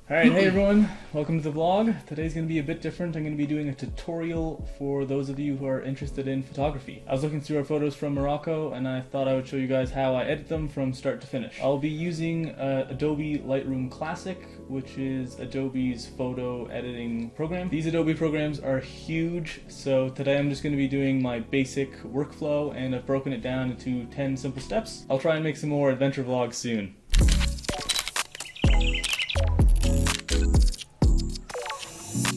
Alright, hey everyone, welcome to the vlog. Today's going to be a bit different. I'm going to be doing a tutorial for those of you who are interested in photography. I was looking through our photos from Morocco and I thought I would show you guys how I edit them from start to finish. I'll be using Adobe Lightroom Classic, which is Adobe's photo editing program. These Adobe programs are huge, so today I'm just going to be doing my basic workflow and I've broken it down into 10 simple steps. I'll try and make some more adventure vlogs soon.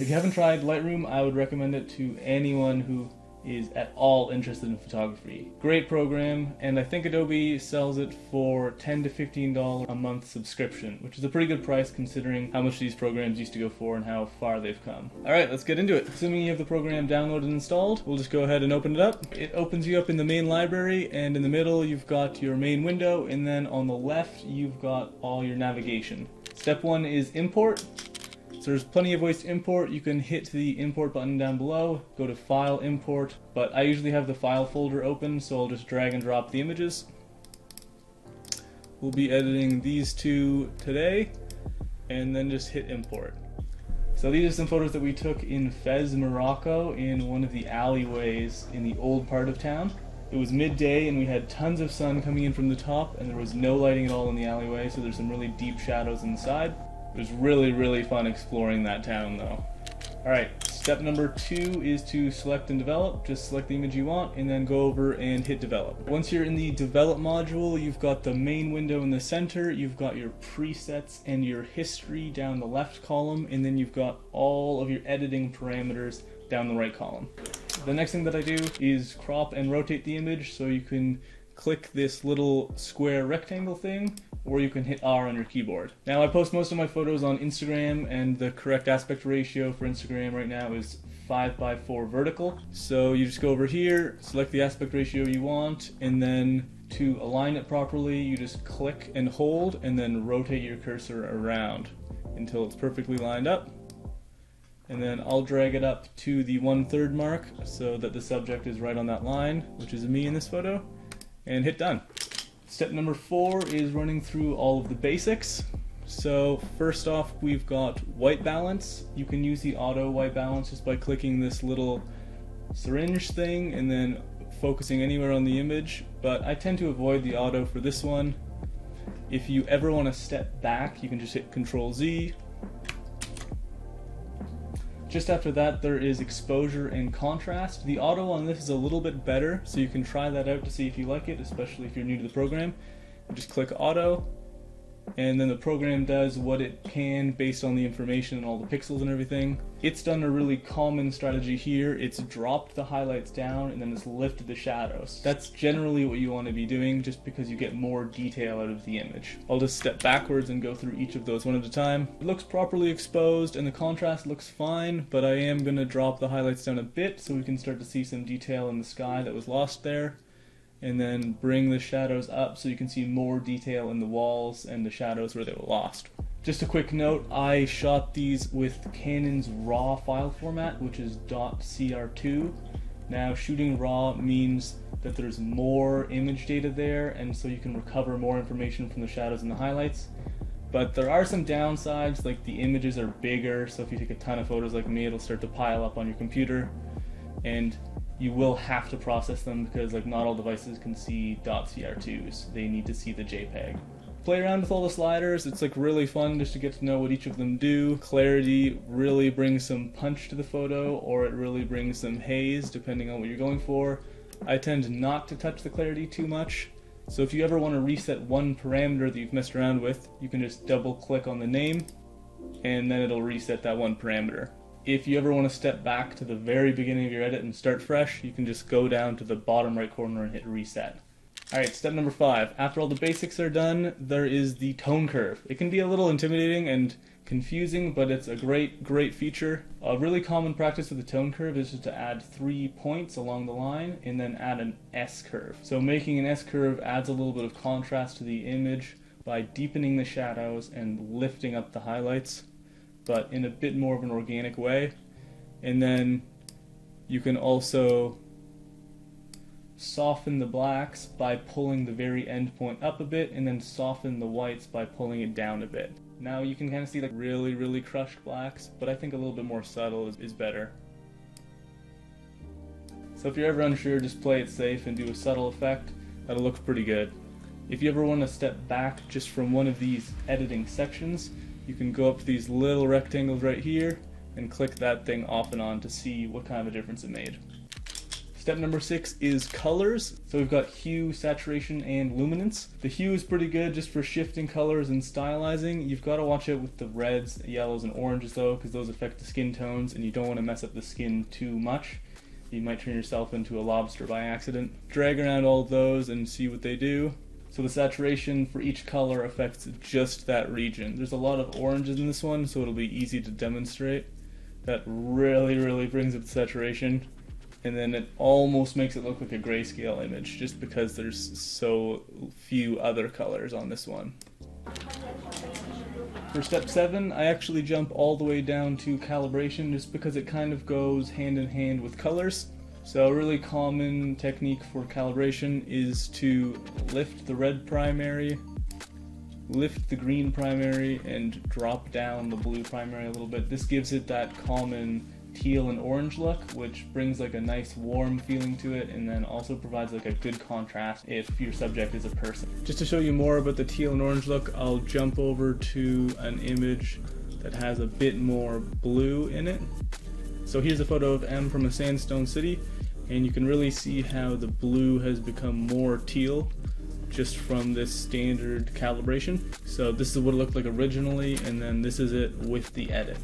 If you haven't tried Lightroom, I would recommend it to anyone who is at all interested in photography. Great program, and I think Adobe sells it for $10 to $15 a month subscription, which is a pretty good price considering how much these programs used to go for and how far they've come. Alright, let's get into it. Assuming you have the program downloaded and installed, we'll just go ahead and open it up. It opens you up in the main library, and in the middle you've got your main window, and then on the left you've got all your navigation. Step 1 is import. So there's plenty of ways to import. You can hit the import button down below, go to File, Import, but I usually have the file folder open, so I'll just drag and drop the images. We'll be editing these two today, and then just hit import. So these are some photos that we took in Fez, Morocco, in one of the alleyways in the old part of town. It was midday and we had tons of sun coming in from the top, and there was no lighting at all in the alleyway, so there's some really deep shadows inside. It was really fun exploring that town though. Alright, step number 2 is to select and develop. Just select the image you want and then go over and hit develop. Once you're in the develop module, you've got the main window in the center, you've got your presets and your history down the left column, and then you've got all of your editing parameters down the right column. The next thing that I do is crop and rotate the image, so you can click this little square rectangle thing, or you can hit R on your keyboard. Now I post most of my photos on Instagram, and the correct aspect ratio for Instagram right now is 5:4 vertical. So you just go over here, select the aspect ratio you want, and then to align it properly you just click and hold and then rotate your cursor around until it's perfectly lined up. And then I'll drag it up to the 1/3 mark so that the subject is right on that line, which is me in this photo, and hit done. Step number 4 is running through all of the basics. So first off, we've got white balance. You can use the auto white balance just by clicking this little syringe thing and then focusing anywhere on the image, but I tend to avoid the auto for this one. If you ever want to step back, you can just hit Ctrl Z. Just after that there is exposure and contrast. The auto on this is a little bit better, so you can try that out to see if you like it, especially if you're new to the program. You just click auto, and then the program does what it can based on the information and all the pixels and everything. It's done a really common strategy here. It's dropped the highlights down and then it's lifted the shadows. That's generally what you want to be doing, just because you get more detail out of the image. I'll just step backwards and go through each of those one at a time. It looks properly exposed and the contrast looks fine, but I am going to drop the highlights down a bit so we can start to see some detail in the sky that was lost there. And then bring the shadows up so you can see more detail in the walls and the shadows where they were lost. Just a quick note, I shot these with Canon's RAW file format, which is .cr2. Now shooting RAW means that there's more image data there, and so you can recover more information from the shadows and the highlights. But there are some downsides, like the images are bigger, so if you take a ton of photos like me, it'll start to pile up on your computer. And you will have to process them because not all devices can see .cr2s. They need to see the JPEG. Play around with all the sliders. It's really fun just to get to know what each of them do. Clarity really brings some punch to the photo, or it really brings some haze depending on what you're going for. I tend not to touch the clarity too much. So if you ever want to reset one parameter that you've messed around with, you can just double click on the name and then it'll reset that one parameter. If you ever want to step back to the very beginning of your edit and start fresh, you can just go down to the bottom right corner and hit reset. Alright, step number 5. After all the basics are done, there is the tone curve. It can be a little intimidating and confusing, but it's a great feature. A really common practice with the tone curve is just to add 3 points along the line and then add an S curve. So making an S curve adds a little bit of contrast to the image by deepening the shadows and lifting up the highlights, but in a bit more of an organic way. And then you can also soften the blacks by pulling the very end point up a bit, and then soften the whites by pulling it down a bit. Now you can kind of see like really crushed blacks, but I think a little bit more subtle is better. So if you're ever unsure, just play it safe and do a subtle effect. That'll look pretty good. If you ever want to step back just from one of these editing sections, you can go up to these little rectangles right here and click that thing off and on to see what kind of a difference it made. Step number 6 is colors. So we've got hue, saturation, and luminance. The hue is pretty good just for shifting colors and stylizing. You've got to watch out with the reds, yellows, and oranges though, because those affect the skin tones and you don't want to mess up the skin too much. You might turn yourself into a lobster by accident. Drag around all of those and see what they do. So the saturation for each color affects just that region. There's a lot of oranges in this one, so it'll be easy to demonstrate. That really brings up the saturation. And then it almost makes it look like a grayscale image, just because there's so few other colors on this one. For step 7, I actually jump all the way down to calibration, just because it kind of goes hand in hand with colors. So a really common technique for calibration is to lift the red primary, lift the green primary, and drop down the blue primary a little bit. This gives it that common teal and orange look, which brings like a nice warm feeling to it, and then also provides like a good contrast if your subject is a person. Just to show you more about the teal and orange look, I'll jump over to an image that has a bit more blue in it. So here's a photo of M from a sandstone city, and you can really see how the blue has become more teal just from this standard calibration. So this is what it looked like originally, and then this is it with the edit.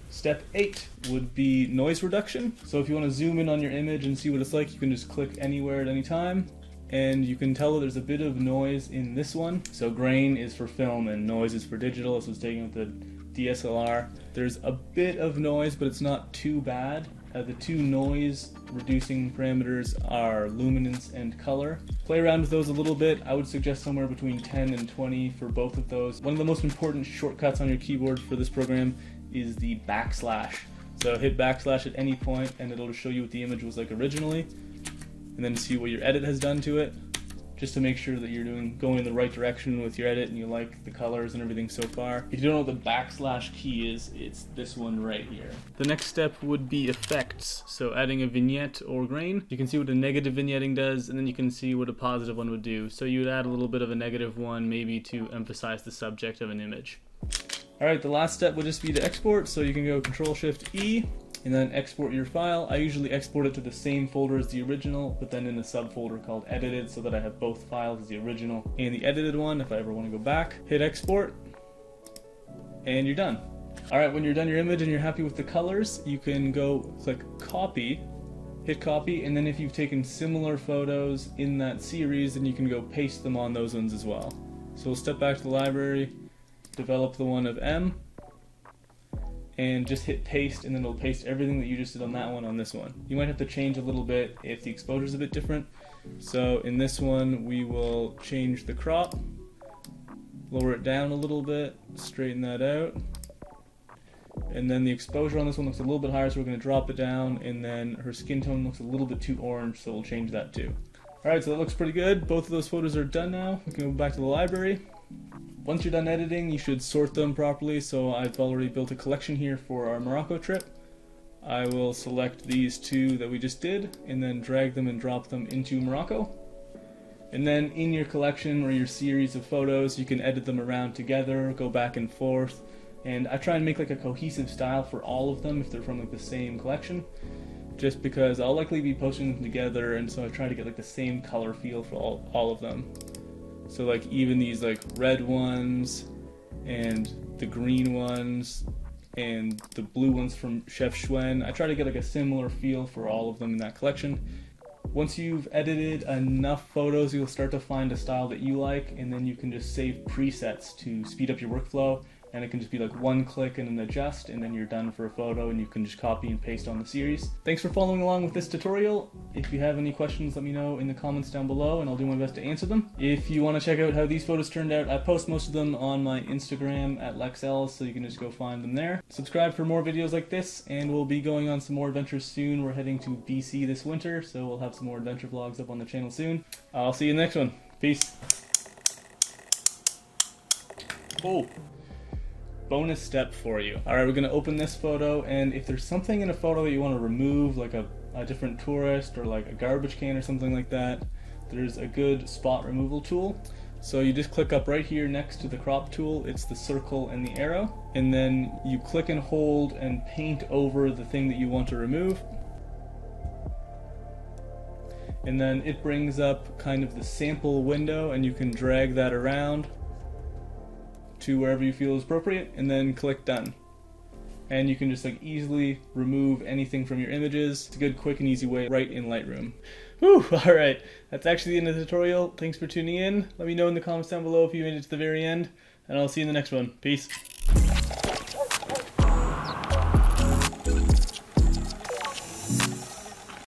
Step 8 would be noise reduction. So if you want to zoom in on your image and see what it's like, you can just click anywhere at any time. And you can tell that there's a bit of noise in this one. So grain is for film and noise is for digital. This was taken with the DSLR. There's a bit of noise, but it's not too bad. The two noise reducing parameters are luminance and color. Play around with those a little bit. I would suggest somewhere between 10 and 20 for both of those. One of the most important shortcuts on your keyboard for this program is the backslash. So hit backslash at any point and it'll show you what the image was like originally, and then see what your edit has done to it, just to make sure that you're going in the right direction with your edit and you like the colors and everything so far. If you don't know what the backslash key is, it's this one right here. The next step would be effects. So adding a vignette or grain. You can see what a negative vignetting does, and then you can see what a positive one would do. So you would add a little bit of a negative one, maybe to emphasize the subject of an image. Alright, the last step would just be to export, so you can go Ctrl-Shift-E and then export your file. I usually export it to the same folder as the original, but then in a subfolder called edited, so that I have both files, the original and the edited one if I ever want to go back. Hit export, and you're done. Alright, when you're done your image and you're happy with the colors, you can go click copy, hit copy, and then if you've taken similar photos in that series, then you can go paste them on those ones as well. So we'll step back to the library, develop the one of M, and just hit paste, and then it'll paste everything that you just did on that one on this one. You might have to change a little bit if the exposure is a bit different. So in this one we will change the crop, lower it down a little bit, straighten that out, and then the exposure on this one looks a little bit higher, so we're going to drop it down, and then her skin tone looks a little bit too orange, so we'll change that too. Alright, so that looks pretty good. Both of those photos are done now. We can go back to the library. Once you're done editing, you should sort them properly, so I've already built a collection here for our Morocco trip. I will select these two that we just did, and then drag them and drop them into Morocco. And then in your collection or your series of photos, you can edit them around together, go back and forth, and I try and make like a cohesive style for all of them if they're from like the same collection, just because I'll likely be posting them together, and so I try to get like the same color feel for all of them. So like even these like red ones and the green ones and the blue ones from Chef Schwen, I try to get like a similar feel for all of them in that collection. Once you've edited enough photos, you'll start to find a style that you like, and then you can just save presets to speed up your workflow, and it can just be like one click and an adjust, and then you're done for a photo, and you can just copy and paste on the series. Thanks for following along with this tutorial. If you have any questions, let me know in the comments down below, and I'll do my best to answer them. If you want to check out how these photos turned out, I post most of them on my Instagram at LexElls, so you can just go find them there. Subscribe for more videos like this, and we'll be going on some more adventures soon. We're heading to BC this winter, so we'll have some more adventure vlogs up on the channel soon. I'll see you in the next one. Peace. Oh, bonus step for you. Alright, we're going to open this photo, and if there's something in a photo that you want to remove, like a different tourist or like a garbage can or something like that, there's a good spot removal tool. So you just click up right here next to the crop tool. It's the circle and the arrow, and then you click and hold and paint over the thing that you want to remove. And then it brings up kind of the sample window, and you can drag that around to wherever you feel is appropriate, and then click done. And you can just like easily remove anything from your images. It's a good, quick, and easy way right in Lightroom. Whew, alright, that's actually the end of the tutorial. Thanks for tuning in. Let me know in the comments down below if you made it to the very end, and I'll see you in the next one. Peace.